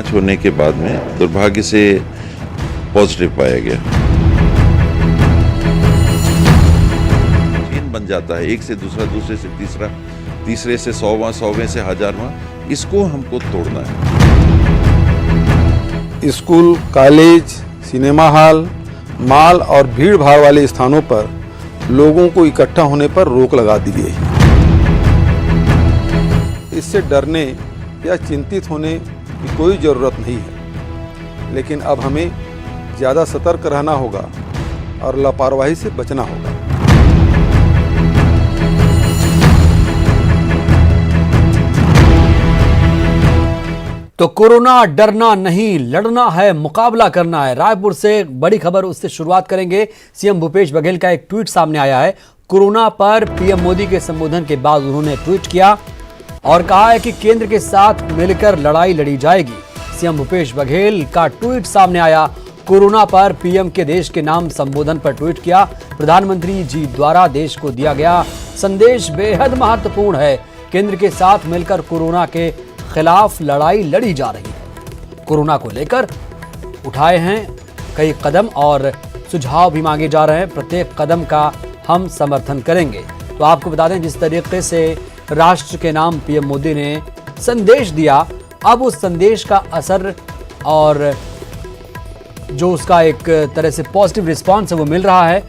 जांच होने के बाद में दुर्भाग्य से पॉजिटिव पाया गया। चेन बन जाता है, एक से दूसरा, दूसरे से तीसरा, तीसरे से 100वां, 100वें से 1000वां, इसको हमको तोड़ना है। School, college, cinema hall, mall और भीड़ भाड़ वाले स्थानों पर लोगों को इकट्ठा होने पर रोक लगा दी गई है। इससे डरने या चिंतित होने की कोई ज़रूरत नहीं है, लेकिन अब हमें ज़्यादा सतर्क रहना होगा और लापरवाही से बचना होगा। तो कोरोना डरना नहीं, लड़ना है, मुकाबला करना है। रायपुर से बड़ी खबर, उससे शुरुआत करेंगे। सीएम भूपेश बघेल का एक ट्वीट सामने आया है। कोरोना पर पीएम मोदी के संबोधन के बाद उन्होंने ट्वीट किया और कहा है कि केंद्र के साथ मिलकर लड़ाई लड़ी जाएगी। सीएम भूपेश बघेल का ट्वीट सामने आया। कोरोना पर पीएम के देश के नाम संबोधन पर ट्वीट किया। प्रधानमंत्री जी द्वारा देश को दिया गया संदेश बेहद महत्वपूर्ण है। केंद्र के साथ मिलकर कोरोना के खिलाफ लड़ाई लड़ी जा रही है। कोरोना को लेकर उठाए हैं कई कदम और सुझाव भी मांगे जा रहे हैं। प्रत्येक कदम का हम समर्थन करेंगे। तो आपको बता दें, जिस तरीके से राष्ट्र के नाम पीएम मोदी ने संदेश दिया, अब उस संदेश का असर और जो उसका एक तरह से पॉजिटिव रिस्पांस है वो मिल रहा है।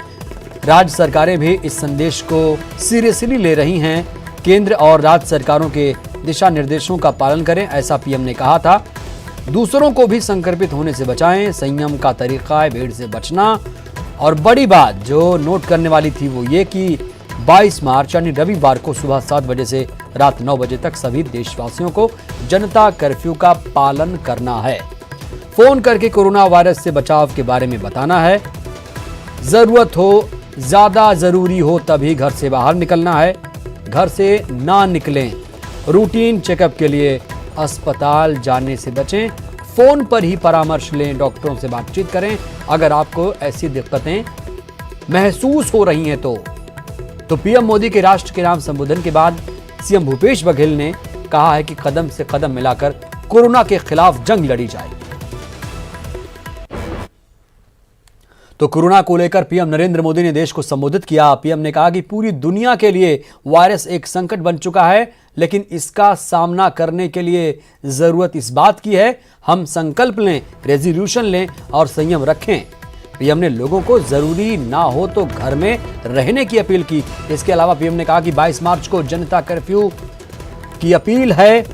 राज्य सरकारें भी इस संदेश को सीरियसली ले रही हैं। केंद्र और राज्य सरकारों के दिशा निर्देशों का पालन करें, ऐसा पीएम ने कहा था। दूसरों को भी संक्रमित होने से बचाएं, संयम का तरीका है भीड़ से बचना। और बड़ी बात जो नोट करने वाली थी वो ये कि 22 मार्च यानी रविवार को सुबह 7 बजे से रात 9 बजे तक सभी देशवासियों को जनता कर्फ्यू का पालन करना है। फोन करके कोरोना वायरस से बचाव के बारे में बताना है। जरूरत हो, ज्यादा जरूरी हो तभी घर से बाहर निकलना है। घर से ना निकलें। रूटीन चेकअप के लिए अस्पताल जाने से बचें। फोन पर ही परामर्श लें, डॉक्टरों से बातचीत करें अगर आपको ऐसी दिक्कतें महसूस हो रही हैं तो पीएम मोदी के राष्ट्र के नाम संबोधन के बाद सीएम भूपेश बघेल ने कहा है कि कदम से कदम मिलाकर कोरोना के खिलाफ जंग लड़ी जाए। तो कोरोना को लेकर पीएम नरेंद्र मोदी ने देश को संबोधित किया। पीएम ने कहा कि पूरी दुनिया के लिए वायरस एक संकट बन चुका है, लेकिन इसका सामना करने के लिए जरूरत इस बात की है हम संकल्प लें, रेजोल्यूशन लें और संयम रखें। पीएम ने लोगों को जरूरी ना हो तो घर में रहने की अपील की। इसके अलावा पीएम ने कहा कि 22 मार्च को जनता कर्फ्यू की अपील है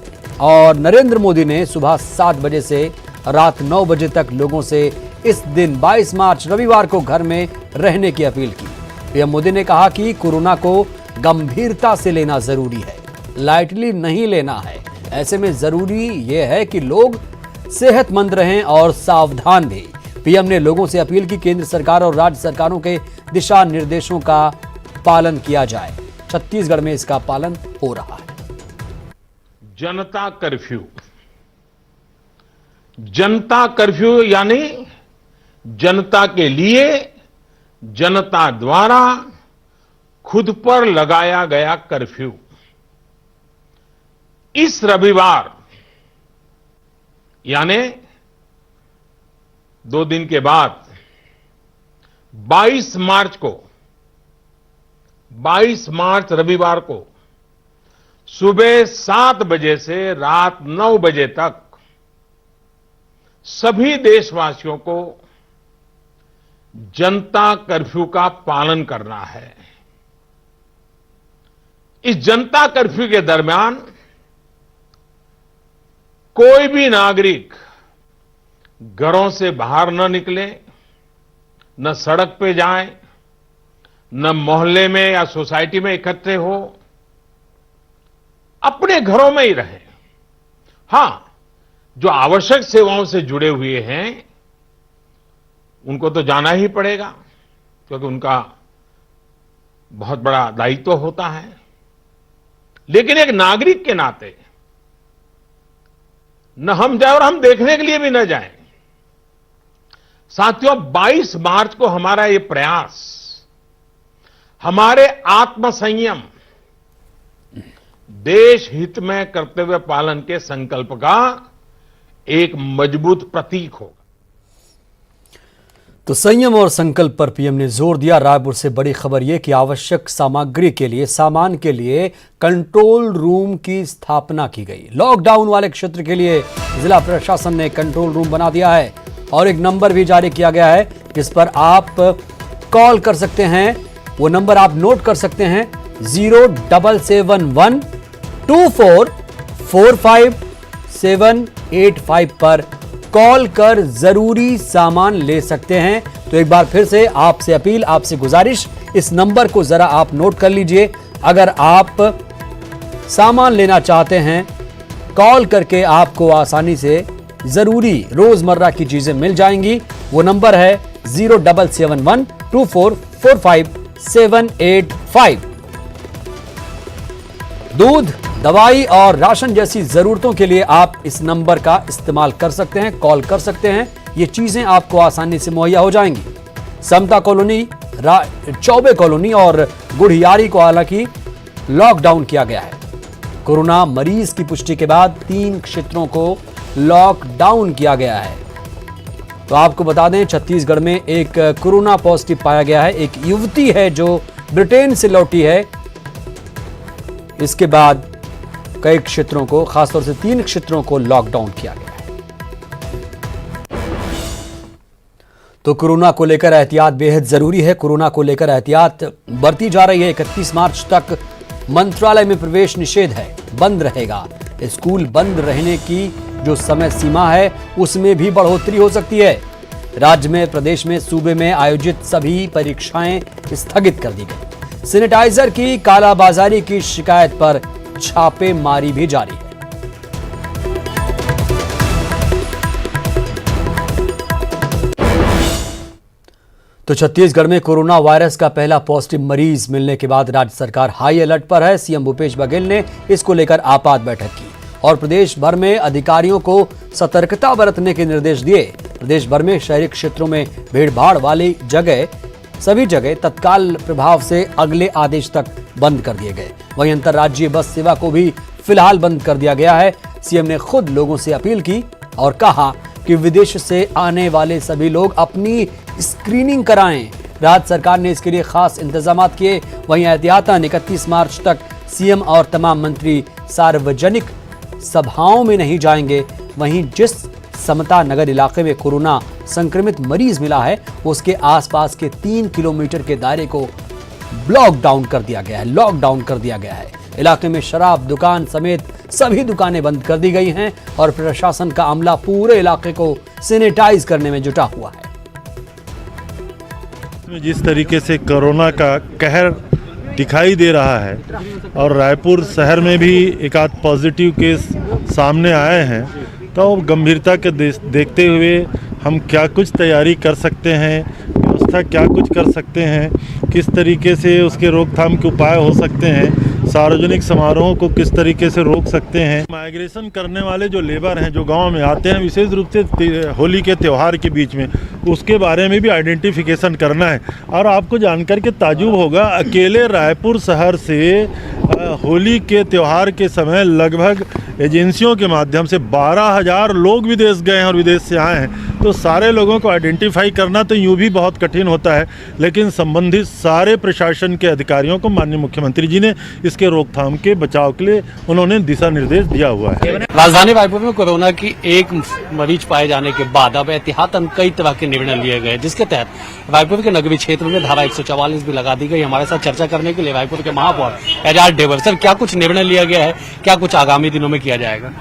और नरेंद्र मोदी ने सुबह 7 बजे से रात 9 बजे तक लोगों से इस दिन 22 मार्च रविवार को घर में रहने की अपील की। पीएम मोदी ने कहा कि कोरोना को गंभीरता से लेना जरूरी है, लाइटली नहीं लेना है। ऐसे में जरूरी यह है कि लोग सेहतमंद रहें और सावधान भी। पीएम ने लोगों से अपील की केंद्र सरकार और राज्य सरकारों के दिशा निर्देशों का पालन किया जाए। छत्तीसगढ़ में इसका पालन हो रहा है। जनता कर्फ्यू, जनता कर्फ्यू यानी जनता के लिए, जनता द्वारा खुद पर लगाया गया कर्फ्यू। इस रविवार यानी 2 दिन के बाद 22 मार्च को, 22 मार्च रविवार को सुबह 7 बजे से रात 9 बजे तक सभी देशवासियों को जनता कर्फ्यू का पालन करना है। इस जनता कर्फ्यू के दरमियान कोई भी नागरिक घरों से बाहर न निकले, न सड़क पे जाए, न मोहल्ले में या सोसाइटी में इकट्ठे हो, अपने घरों में ही रहे। हां, जो आवश्यक सेवाओं से जुड़े हुए हैं उनको तो जाना ही पड़ेगा, क्योंकि उनका बहुत बड़ा दायित्व होता है। लेकिन एक नागरिक के नाते न हम जाए और हम देखने के लिए भी न जाएं। साथियों, 22 मार्च को हमारा ये प्रयास हमारे आत्मसंयम, देश हित में करते हुए पालन के संकल्प का एक मजबूत प्रतीक होगा। तो संयम और संकल्प पर पीएम ने जोर दिया। रायपुर से बड़ी खबर यह कि आवश्यक सामग्री के लिए, सामान के लिए कंट्रोल रूम की स्थापना की गई। लॉकडाउन वाले क्षेत्र के लिए जिला प्रशासन ने कंट्रोल रूम बना दिया है और एक नंबर भी जारी किया गया है जिस पर आप कॉल कर सकते हैं। वो नंबर आप नोट कर सकते हैं 0771 2445 पर कॉल कर जरूरी सामान ले सकते हैं। तो एक बार फिर से आपसे अपील, आपसे गुजारिश, इस नंबर को जरा आप नोट कर लीजिए। अगर आप सामान लेना चाहते हैं, कॉल करके आपको आसानी से जरूरी रोजमर्रा की चीजें मिल जाएंगी। वो नंबर है 0771 2445 दूध, दवाई और राशन जैसी जरूरतों के लिए आप इस नंबर का इस्तेमाल कर सकते हैं, कॉल कर सकते हैं। ये चीजें आपको आसानी से मुहैया हो जाएंगी। समता कॉलोनी, चौबे कॉलोनी और गुढ़ियारी को हालांकि लॉकडाउन किया गया है। कोरोना मरीज की पुष्टि के बाद 3 क्षेत्रों को लॉकडाउन किया गया है। तो आपको बता दें, छत्तीसगढ़ में एक कोरोना पॉजिटिव पाया गया है। एक युवती है जो ब्रिटेन से लौटी है। इसके बाद कई क्षेत्रों को, खासतौर से 3 क्षेत्रों को लॉकडाउन किया गया है। तो कोरोना को लेकर एहतियात बेहद जरूरी है। कोरोना को लेकर एहतियात बरती जा रही है। 31 मार्च तक मंत्रालय में प्रवेश निषेध है, बंद रहेगा। स्कूल बंद रहने की जो समय सीमा है उसमें भी बढ़ोतरी हो सकती है। राज्य में, प्रदेश में, सूबे में आयोजित सभी परीक्षाएं स्थगित कर दी गई। सैनिटाइजर की कालाबाजारी की शिकायत पर छापेमारी भी जारी है। तो छत्तीसगढ़ में कोरोना वायरस का पहला पॉजिटिव मरीज मिलने के बाद राज्य सरकार हाई अलर्ट पर है। सीएम भूपेश बघेल ने इसको लेकर आपात बैठक की और प्रदेश भर में अधिकारियों को सतर्कता बरतने के निर्देश दिए। प्रदेश भर में शहरी क्षेत्रों में भीड़भाड़ वाली सभी जगह तत्काल प्रभाव से अगले आदेश तक बंद कर दिए गए। वहीं अंतर्राज्यीय बस सेवा को भी फिलहाल बंद कर दिया गया है। सीएम ने खुद लोगों से अपील की और कहा कि विदेश से आने वाले सभी लोग अपनी स्क्रीनिंग कराएं। राज्य सरकार ने इसके लिए खास इंतजाम किए। वहीं एहतियातन 31 मार्च तक सीएम और तमाम मंत्री सार्वजनिक सभाओं में नहीं जाएंगे। वहीं जिस समता नगर इलाके में कोरोना संक्रमित मरीज मिला है उसके आसपास के 3 किलोमीटर के दायरे को लॉकडाउन कर दिया गया है। इलाके में शराब दुकान समेत सभी दुकानें बंद कर दी गई हैं और प्रशासन का अमला पूरे इलाके को सैनिटाइज करने में जुटा हुआ है। जिस तरीके से कोरोना का कहर दिखाई दे रहा है और रायपुर शहर में भी एक आध पॉजिटिव केस सामने आए हैं, तो गंभीरता के देखते हुए हम क्या कुछ तैयारी कर सकते हैं, व्यवस्था क्या कुछ कर सकते हैं, किस तरीके से उसके रोकथाम के उपाय हो सकते हैं, सार्वजनिक समारोहों को किस तरीके से रोक सकते हैं। माइग्रेशन करने वाले जो लेबर हैं जो गांव में आते हैं, विशेष रूप से होली के त्यौहार के बीच में, उसके बारे में भी आइडेंटिफिकेशन करना है। और आपको जानकर के ताजुब होगा, अकेले रायपुर शहर से होली के त्यौहार के समय लगभग एजेंसियों के माध्यम से 12,000 लोग विदेश गए हैं और विदेश से आए हैं। तो सारे लोगों को आइडेंटिफाई करना तो यूँ भी बहुत कठिन होता है, लेकिन संबंधित सारे प्रशासन के अधिकारियों को माननीय मुख्यमंत्री जी ने इसके रोकथाम के बचाव के लिए उन्होंने दिशा निर्देश दिया हुआ है। राजधानी रायपुर में कोरोना की एक मरीज पाए जाने के बाद अब एहतियातन कई तरह के निर्णय लिए गए, जिसके तहत रायपुर के नगरीय क्षेत्र में धारा 144 भी लगा दी गई। हमारे साथ चर्चा करने के लिए रायपुर के महापौर एजाज ढेबर, सर क्या कुछ निर्णय लिया गया है, क्या कुछ आगामी दिनों में किया जाएगा?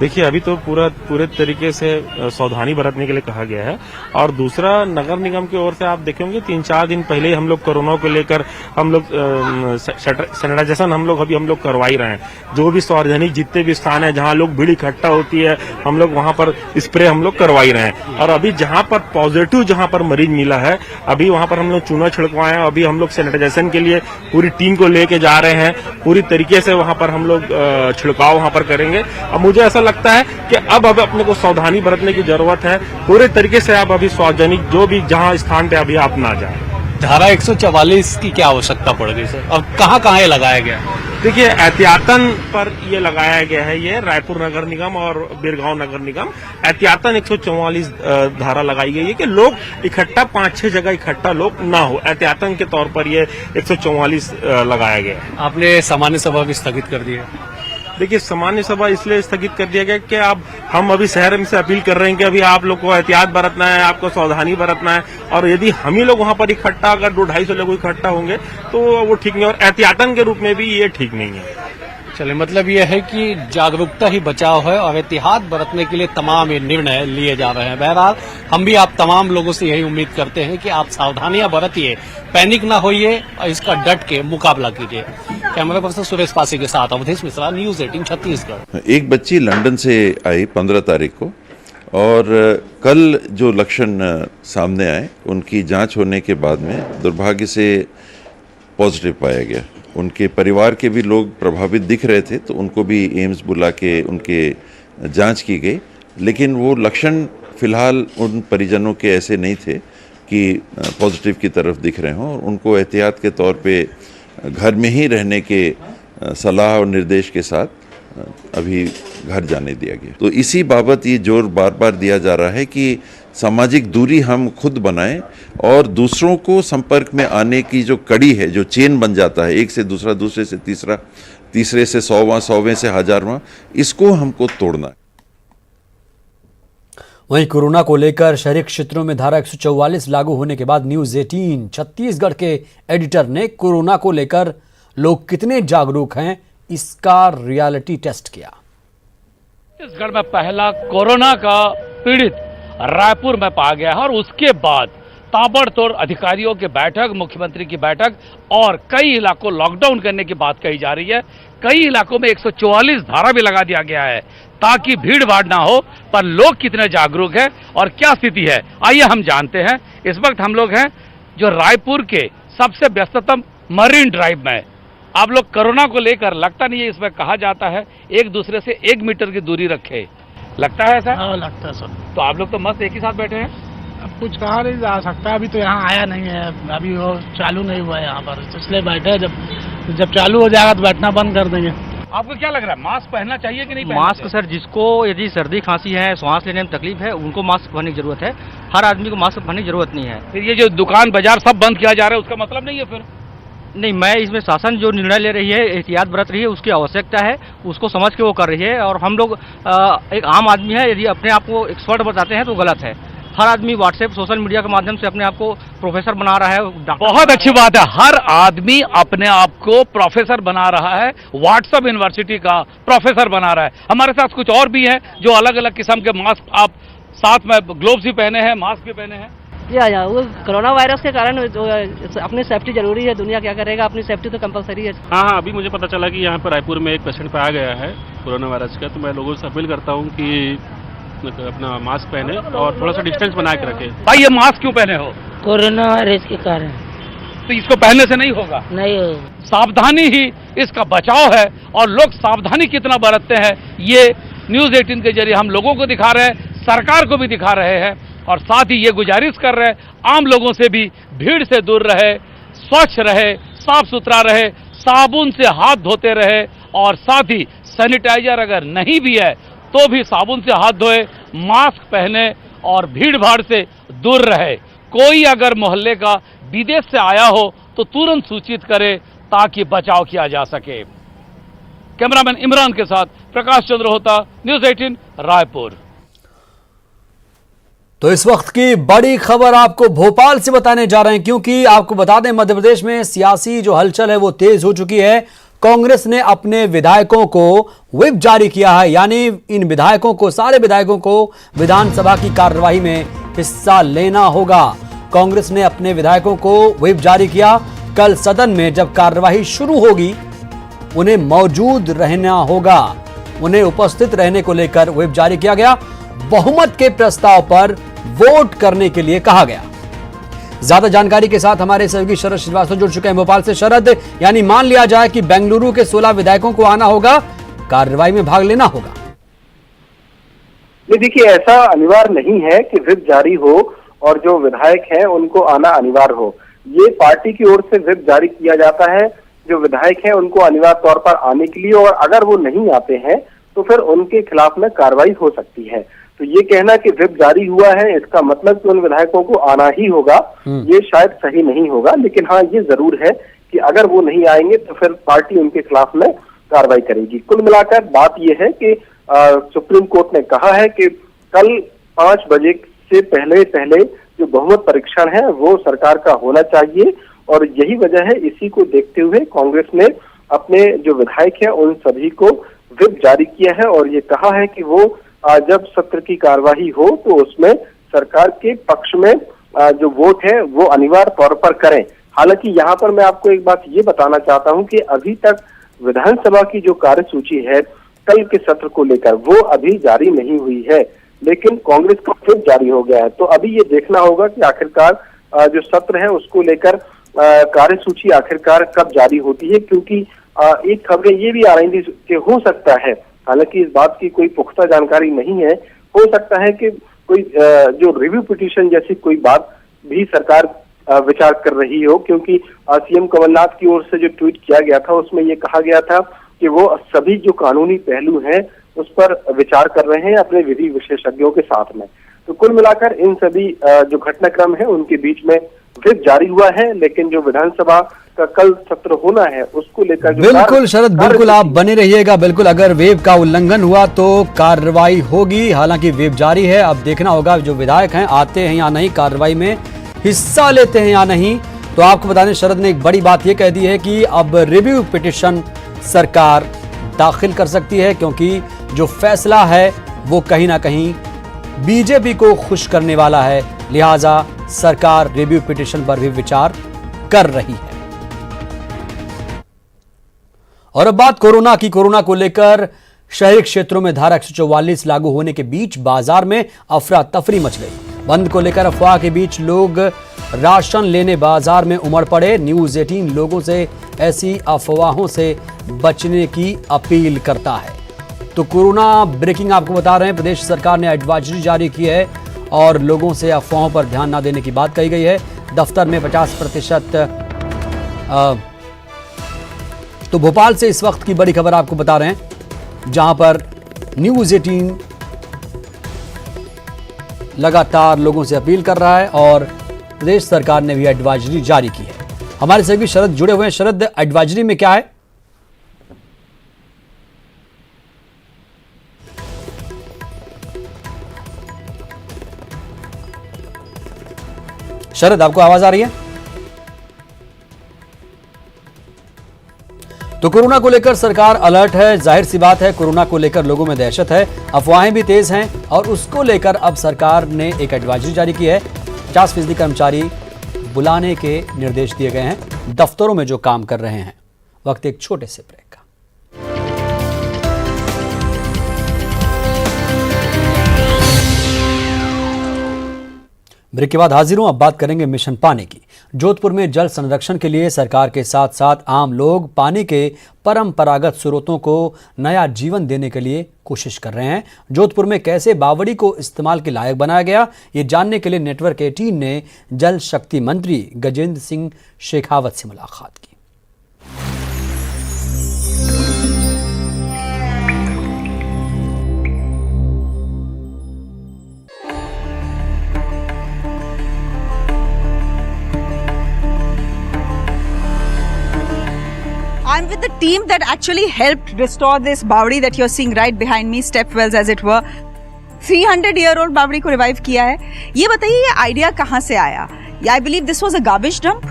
देखिए, अभी तो पूरे तरीके से सावधानी बरतने के लिए कहा गया है। और दूसरा, नगर निगम की ओर से आप देखेंगे 3-4 दिन पहले हम लोग कोरोना को लेकर हम लोग सैनिटाइजेशन हम लोग करवा ही रहे हैं। जो भी सार्वजनिक जितने भी स्थान है जहां लोग भीड़ इकट्ठा होती है, हम लोग वहां पर स्प्रे हम लोग करवा ही रहे हैं। और अभी जहां पर पॉजिटिव जहां पर मरीज मिला है, अभी वहां पर हम लोग चूना छिड़कवाए हैं। अभी हम लोग सैनिटाइजेशन के लिए पूरी टीम को लेके जा रहे हैं। पूरी तरीके से वहां पर हम लोग छिड़काव वहां पर करेंगे। अब मुझे ऐसा लगता है कि अब अपने को सावधानी बरतने की जरूरत है। पूरे तरीके से आप अभी सार्वजनिक जो भी जहां स्थान पे अभी आप ना जाएं। धारा 144 की क्या आवश्यकता पड़ गई सर? अब कहाँ लगाया गया? देखिए, एहतियातन पर ये लगाया गया है, ये रायपुर नगर निगम और बिरगांव नगर निगम एहतियातन 144 धारा लगाई गई है कि लोग इकट्ठा 5-6 जगह इकट्ठा लोग ना हो, एहतियातन के तौर पर ये 144 लगाया गया है। आपने सामान्य सभा भी स्थगित कर दी है। देखिए, सामान्य सभा इसलिए स्थगित कर दिया गया कि अब हम अभी शहर में से अपील कर रहे हैं कि अभी आप लोग को एहतियात बरतना है, आपको सावधानी बरतना है, और यदि हम ही लोग वहां पर इकट्ठा अगर 200-250 लोग इकट्ठा होंगे तो वो ठीक नहीं, और एहतियातन के रूप में भी ये ठीक नहीं है। चलिए, मतलब ये है कि जागरूकता ही बचाव है और एहतियात बरतने के लिए तमाम ये निर्णय लिए जा रहे हैं। बहरहाल हम भी आप तमाम लोगों से यही उम्मीद करते हैं कि आप सावधानियां बरतिए, पैनिक ना होइए और इसका डट के मुकाबला कीजिए। कैमरा पर्सन सुरेश पासी के साथ अवधेश मिश्रा, न्यूज 18 छत्तीसगढ़। एक बच्ची लंदन से आई 15 तारीख को, और कल जो लक्षण सामने आए उनकी जांच होने के बाद में दुर्भाग्य से पॉजिटिव पाया गया। उनके परिवार के भी लोग प्रभावित दिख रहे थे, तो उनको भी एम्स बुला के उनके जांच की गई, लेकिन वो लक्षण फिलहाल उन परिजनों के ऐसे नहीं थे कि पॉजिटिव की तरफ दिख रहे हों, और उनको एहतियात के तौर पे घर में ही रहने के सलाह और निर्देश के साथ अभी घर जाने दिया गया। तो इसी बाबत ये जोर बार बार दिया जा रहा है कि सामाजिक दूरी हम खुद बनाएं, और दूसरों को संपर्क में आने की जो कड़ी है, जो चेन बन जाता है, एक से दूसरा, दूसरे से तीसरा, तीसरे से 100वां, 100वें से 1000वां, इसको हमको तोड़ना है। वहीं कोरोना को लेकर शहरी क्षेत्रों में धारा 144 लागू होने के बाद न्यूज 18 छत्तीसगढ़ के एडिटर ने कोरोना को लेकर लोग कितने जागरूक हैं इसका रियलिटी टेस्ट किया। छत्तीसगढ़ में पहला कोरोना का पीड़ित रायपुर में पाया गया है, और उसके बाद ताबड़तोड़ अधिकारियों की बैठक, मुख्यमंत्री की बैठक, और कई इलाकों लॉकडाउन करने की बात कही जा रही है। कई इलाकों में 144 धारा भी लगा दिया गया है ताकि भीड़ भाड़ ना हो। पर लोग कितने जागरूक हैं और क्या स्थिति है, आइए हम जानते हैं। इस वक्त हम लोग हैं जो रायपुर के सबसे व्यस्ततम मरीन ड्राइव में। आप लोग कोरोना को लेकर, लगता नहीं है इसमें कहा जाता है एक दूसरे से 1 मीटर की दूरी रखे, लगता है ऐसा? हाँ, लगता है सर। तो आप लोग तो मस्त एक ही साथ बैठे हैं। अब कुछ कहा नहीं जा सकता, अभी तो यहाँ आया नहीं है, अभी वो चालू नहीं हुआ है यहाँ पर, इसलिए बैठे हैं। जब चालू हो जाएगा तो बैठना बंद कर देंगे। आपको क्या लग रहा है, मास्क पहनना चाहिए कि नहीं? मास्क सर, जिसको यदि सर्दी खांसी है, श्वास लेने में तकलीफ है, उनको मास्क पहनने की जरूरत है। हर आदमी को मास्क पहनने की जरूरत नहीं है। फिर ये जो दुकान बाजार सब बंद किया जा रहा है उसका मतलब नहीं है फिर? नहीं, मैं इसमें शासन जो निर्णय ले रही है, एहतियात बरत रही है, उसकी आवश्यकता है, उसको समझ के वो कर रही है। और हम लोग एक आम आदमी है, यदि अपने आप को एक्सपर्ट बताते हैं तो गलत है। हर आदमी व्हाट्सएप, सोशल मीडिया के माध्यम से अपने आप को प्रोफेसर बना रहा है। बहुत अच्छी बात है, हर आदमी अपने आप को प्रोफेसर बना रहा है, व्हाट्सएप यूनिवर्सिटी का प्रोफेसर बना रहा है। हमारे साथ कुछ और भी हैं जो अलग अलग किस्म के मास्क, आप साथ में ग्लोव्स भी पहने हैं, मास्क भी पहने हैं। या वो कोरोना वायरस के कारण जो अपनी सेफ्टी जरूरी है, दुनिया क्या करेगा, अपनी सेफ्टी तो कंपलसरी है। हाँ, अभी मुझे पता चला कि यहाँ पर रायपुर में एक पेशेंट पाया गया है कोरोना वायरस का, तो मैं लोगों से अपील करता हूँ कि अपना मास्क पहने और थोड़ा सा डिस्टेंस बना के रखे। भाई, ये मास्क क्यों पहने हो? कोरोना वायरस के कारण। तो इसको पहनने से नहीं होगा? नहीं, सावधानी ही इसका बचाव है, और लोग सावधानी कितना बरतते हैं ये न्यूज 18 के जरिए हम लोगों को दिखा रहे हैं, सरकार को भी दिखा रहे हैं, और साथ ही ये गुजारिश कर रहे हैं आम लोगों से भी, भीड़ से दूर रहे, स्वच्छ रहे, साफ सुथरा रहे, साबुन से हाथ धोते रहे, और साथ ही सैनिटाइजर अगर नहीं भी है तो भी साबुन से हाथ धोए, मास्क पहने और भीड़ भाड़ से दूर रहे। कोई अगर मोहल्ले का विदेश से आया हो तो तुरंत सूचित करे ताकि बचाव किया जा सके। कैमरामैन इमरान के साथ प्रकाश चंद्र होता, न्यूज 18 रायपुर। तो इस वक्त की बड़ी खबर आपको भोपाल से बताने जा रहे हैं, क्योंकि आपको बता दें मध्य प्रदेश में सियासी जो हलचल है वो तेज हो चुकी है। कांग्रेस ने अपने विधायकों को व्हिप जारी किया है, यानी इन विधायकों को, सारे विधायकों को विधानसभा की कार्यवाही में हिस्सा लेना होगा। कांग्रेस ने अपने विधायकों को व्हिप जारी किया। कल सदन में जब कार्यवाही शुरू होगी उन्हें मौजूद रहना होगा, उन्हें उपस्थित रहने को लेकर व्हिप जारी किया गया। बहुमत के प्रस्ताव पर वोट करने के लिए कहा गया। ज्यादा जानकारी के साथ हमारे सहयोगी शरद श्रीवास्तव जुड़ चुके हैं भोपाल से। शरद, यानी मान लिया जाए कि बेंगलुरु के 16 विधायकों को आना होगा, कार्रवाई में भाग लेना होगा। देखिए, ऐसा अनिवार्य नहीं है कि व्हिप जारी हो और जो विधायक हैं उनको आना अनिवार्य हो। ये पार्टी की ओर से व्हिप जारी किया जाता है, जो विधायक हैं उनको अनिवार्य तौर पर आने के लिए, और अगर वो नहीं आते हैं तो फिर उनके खिलाफ में कार्रवाई हो सकती है। तो ये कहना कि व्हिप जारी हुआ है इसका मतलब कि उन विधायकों को आना ही होगा, ये शायद सही नहीं होगा। लेकिन हाँ, ये जरूर है कि अगर वो नहीं आएंगे तो फिर पार्टी उनके खिलाफ में कार्रवाई करेगी। कुल मिलाकर बात ये है कि सुप्रीम कोर्ट ने कहा है कि कल 5 बजे से पहले जो बहुमत परीक्षण है वो सरकार का होना चाहिए, और यही वजह है, इसी को देखते हुए कांग्रेस ने अपने जो विधायक हैं उन सभी को व्हिप जारी किया है और ये कहा है कि वो जब सत्र की कार्यवाही हो तो उसमें सरकार के पक्ष में जो वोट है वो अनिवार्य तौर पर करें। हालांकि यहाँ पर मैं आपको एक बात ये बताना चाहता हूँ कि अभी तक विधानसभा की जो कार्यसूची है कल के सत्र को लेकर वो अभी जारी नहीं हुई है, लेकिन कांग्रेस का व्हिप जारी हो गया है। तो अभी ये देखना होगा कि आखिरकार जो सत्र है उसको लेकर कार्यसूची आखिरकार कब जारी होती है, क्योंकि एक खबरें ये भी आ रही थी कि हो सकता है, हालांकि इस बात की कोई पुख्ता जानकारी नहीं है, हो सकता है कि कोई जो रिव्यू पिटीशन जैसी कोई बात भी सरकार विचार कर रही हो, क्योंकि सीएम कमलनाथ की ओर से जो ट्वीट किया गया था उसमें ये कहा गया था कि वो सभी जो कानूनी पहलू हैं उस पर विचार कर रहे हैं अपने विधि विशेषज्ञों के साथ में। तो कुल मिलाकर इन सभी जो घटनाक्रम है उनके बीच में व्हिप जारी हुआ है, लेकिन जो विधानसभा का कल सत्र होना है उसको लेकर बिल्कुल शरद, बिल्कुल आप बने रहिएगा। बिल्कुल अगर व्हिप का उल्लंघन हुआ तो कार्रवाई होगी। हालांकि व्हिप जारी है, अब देखना होगा जो विधायक हैं आते हैं या नहीं, कार्रवाई में हिस्सा लेते हैं या नहीं। तो आपको बता दें शरद ने एक बड़ी बात यह कह दी है कि अब रिव्यू पिटीशन सरकार दाखिल कर सकती है, क्योंकि जो फैसला है वो कहीं ना कहीं बीजेपी को खुश करने वाला है, लिहाजा सरकार रिव्यू पिटीशन पर भी विचार कर रही है। और अब बात कोरोना की। कोरोना को लेकर शहरी क्षेत्रों में धारा 144 लागू होने के बीच बाजार में अफरा तफरी मच गई। बंद को लेकर अफवाह के बीच लोग राशन लेने बाजार में उमड़ पड़े। न्यूज़ 18 लोगों से ऐसी अफवाहों से बचने की अपील करता है। तो कोरोना ब्रेकिंग आपको बता रहे हैं, प्रदेश सरकार ने एडवाइजरी जारी की है और लोगों से अफवाहों पर ध्यान न देने की बात कही गई है। दफ्तर में 50%। तो भोपाल से इस वक्त की बड़ी खबर आपको बता रहे हैं, जहां पर न्यूज़ 18 लगातार लोगों से अपील कर रहा है और प्रदेश सरकार ने भी एडवाइजरी जारी की है। हमारे से भी शरद जुड़े हुए हैं। शरद, एडवाइजरी में क्या है? शरद, आपको आवाज आ रही है? तो कोरोना को लेकर सरकार अलर्ट है। जाहिर सी बात है, कोरोना को लेकर लोगों में दहशत है, अफवाहें भी तेज हैं और उसको लेकर अब सरकार ने एक एडवाइजरी जारी की है। 50% कर्मचारी बुलाने के निर्देश दिए गए हैं दफ्तरों में जो काम कर रहे हैं। वक्त एक छोटे से ब्रेक का। ब्रेक के बाद हाजिर हूं। अब बात करेंगे मिशन पानी की। जोधपुर में जल संरक्षण के लिए सरकार के साथ साथ आम लोग पानी के परंपरागत स्रोतों को नया जीवन देने के लिए कोशिश कर रहे हैं। जोधपुर में कैसे बावड़ी को इस्तेमाल के लायक बनाया गया, ये जानने के लिए नेटवर्क 18 ने जल शक्ति मंत्री गजेंद्र सिंह शेखावत से मुलाकात की। I'm with the team that actually helped restore this Bawdi that you're seeing right behind me, step wells as it were. 300-year-old Bawdi को revive किया है। ये बताइए ये idea कहाँ से आया? I believe this was a garbage dump.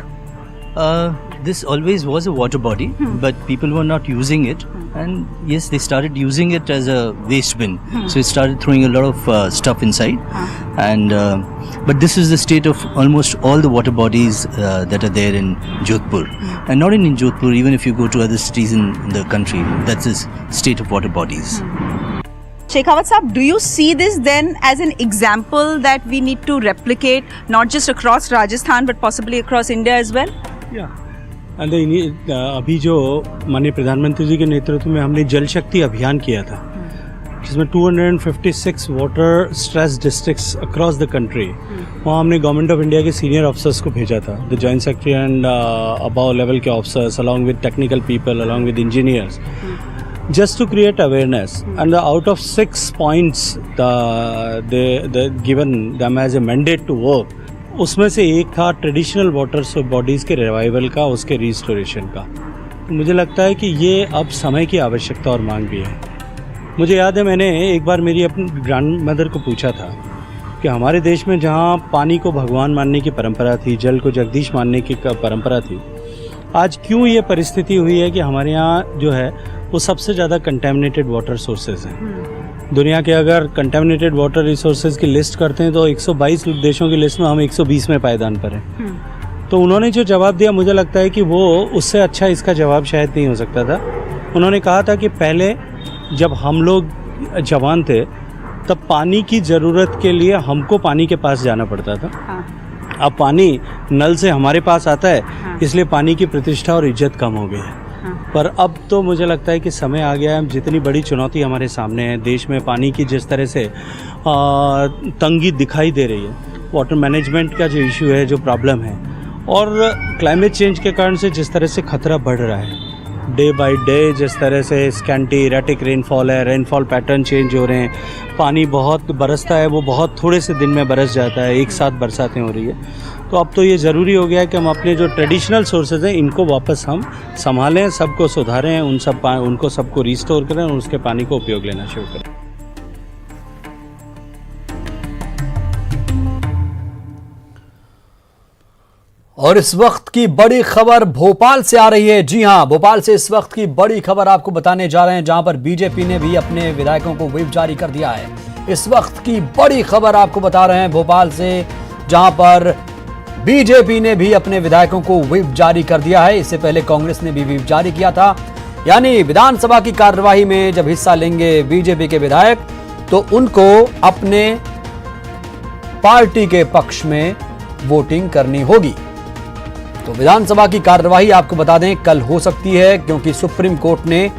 This always was a water body, but people were not using it, and yes, they started using it as a waste bin. So it started throwing a lot of stuff inside, and but this is the state of almost all the water bodies that are there in Jodhpur, and not in Jodhpur. Even if you go to other cities in the country, that's the state of water bodies. Shekhawat Saab, do you see this then as an example that we need to replicate not just across Rajasthan but possibly across India as well? Yeah. अभी जो माननीय प्रधानमंत्री जी के नेतृत्व में हमने जल शक्ति अभियान किया था, जिसमें 256 water stress districts across the country, वहाँ हमने गवर्नमेंट ऑफ इंडिया के सीनियर ऑफिसर्स को भेजा था, the joint secretary and above level के officers along with technical people along with engineers, just to create awareness. And out of 6 points they given them as a mandate to work, उसमें से एक था traditional water bodies के revival का, उसके restoration का। मुझे लगता है कि ये अब समय की आवश्यकता और मांग भी है। मुझे याद है मैंने एक बार मेरी अपनी ग्रैंड मदर को पूछा था कि हमारे देश में जहाँ पानी को भगवान मानने की परंपरा थी, जल को जगदीश मानने की परंपरा थी, आज क्यों ये परिस्थिति हुई है कि हमारे यहाँ जो है वो सबसे ज़्यादा कंटेमिनेटेड वाटर सोर्सेज हैं। दुनिया के अगर कंटेमिनेटेड वाटर रिसोर्सेज की लिस्ट करते हैं तो 122 देशों की लिस्ट में हम 120 में पायदान पर हैं। तो उन्होंने जो जवाब दिया, मुझे लगता है कि वो उससे अच्छा इसका जवाब शायद नहीं हो सकता था। उन्होंने कहा था कि पहले जब हम लोग जवान थे तब पानी की ज़रूरत के लिए हमको पानी के पास जाना पड़ता था। अब पानी नल से हमारे पास आता है, इसलिए पानी की प्रतिष्ठा और इज्जत कम हो गई है। पर अब तो मुझे लगता है कि समय आ गया है, जितनी बड़ी चुनौती हमारे सामने है, देश में पानी की जिस तरह से तंगी दिखाई दे रही है, वाटर मैनेजमेंट का जो इशू है, जो प्रॉब्लम है, और क्लाइमेट चेंज के कारण से जिस तरह से खतरा बढ़ रहा है डे बाय डे, जिस तरह से स्कैंटी इरेटिक रेनफॉल है, रेनफॉल पैटर्न चेंज हो रहे हैं, पानी बहुत बरसता है वो बहुत थोड़े से दिन में बरस जाता है, एक साथ बरसातें हो रही है। तो अब तो ये ज़रूरी हो गया है कि हम अपने जो ट्रेडिशनल सोर्सेज हैं इनको वापस हम संभालें, सबको सुधारें, उनको सबको रिस्टोर करें और उसके पानी को उपयोग लेना शुरू करें। और इस वक्त की बड़ी खबर भोपाल से आ रही है। जी हां, भोपाल से इस वक्त की बड़ी खबर आपको बताने जा रहे हैं, जहां पर बीजेपी ने भी अपने विधायकों को व्हिप जारी कर दिया है। इस वक्त की बड़ी खबर आपको बता रहे हैं भोपाल से, जहां पर बीजेपी ने भी अपने विधायकों को व्हिप जारी कर दिया है। इससे पहले कांग्रेस ने भी व्हिप जारी किया था। यानी विधानसभा की कार्यवाही में जब हिस्सा लेंगे बीजेपी के विधायक तो उनको अपने पार्टी के पक्ष में वोटिंग करनी होगी। तो विधानसभा की कार्यवाही आपको बता दें कल हो सकती है, क्योंकि सुप्रीम कोर्ट ने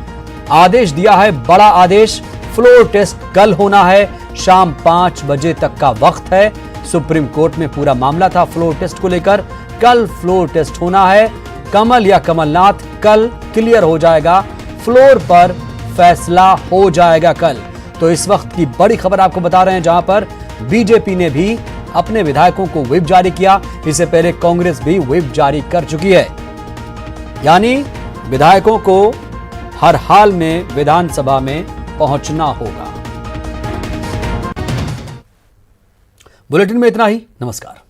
आदेश दिया है, बड़ा आदेश। फ्लोर टेस्ट कल होना है, शाम 5 बजे तक का वक्त है। सुप्रीम कोर्ट में पूरा मामला था फ्लोर टेस्ट को लेकर, कल फ्लोर टेस्ट होना है। कमल या कमलनाथ कल क्लियर हो जाएगा, फ्लोर पर फैसला हो जाएगा कल। तो इस वक्त की बड़ी खबर आपको बता रहे हैं, जहां पर बीजेपी ने भी अपने विधायकों को व्हिप जारी किया। इससे पहले कांग्रेस भी व्हिप जारी कर चुकी है। यानी विधायकों को हर हाल में विधानसभा में पहुंचना होगा। बुलेटिन में इतना ही, नमस्कार।